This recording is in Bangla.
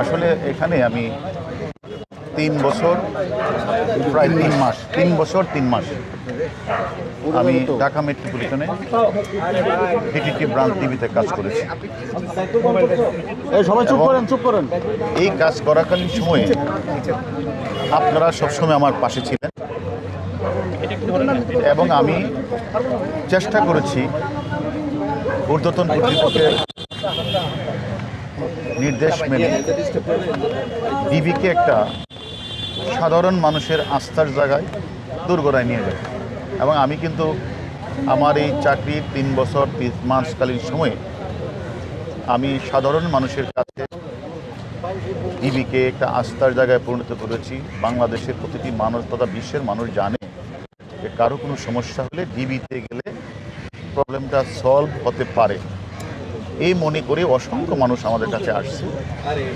আসলে এখানে আমি 3 বছর প্রায় 3 মাস 3 বছর 3 মাস আমি ঢাকা মেট্রোপলিটনে ডিটিটি ব্রাঞ্চ টিভিতে কাজ করেছি। সবাই চুপ করেন। এই কাজ করাকালীন সময়ে আপনারা সবসময় আমার পাশে ছিলেন এবং আমি চেষ্টা করেছি ঊর্ধ্বতন কর্তৃপক্ষের নির্দেশ মেনে ডিবিকে একটা সাধারণ মানুষের আস্থার জায়গায় দোরগোড়ায় নিয়ে যায়। এবং আমি কিন্তু আমার এই চাকরির 3 বছর 3 মাসকালীন সময়ে আমি সাধারণ মানুষের কাছে ডিবিকে একটা আস্থার জায়গায় পরিণত করেছি। বাংলাদেশের প্রতিটি মানুষ তথা বিশ্বের মানুষ জানে যে কারো কোনো সমস্যা হলে ডিবিতে গেলে প্রবলেমটা সলভ হতে পারে। এই মনে করে অসংখ্য মানুষ আমাদের কাছে আসছে।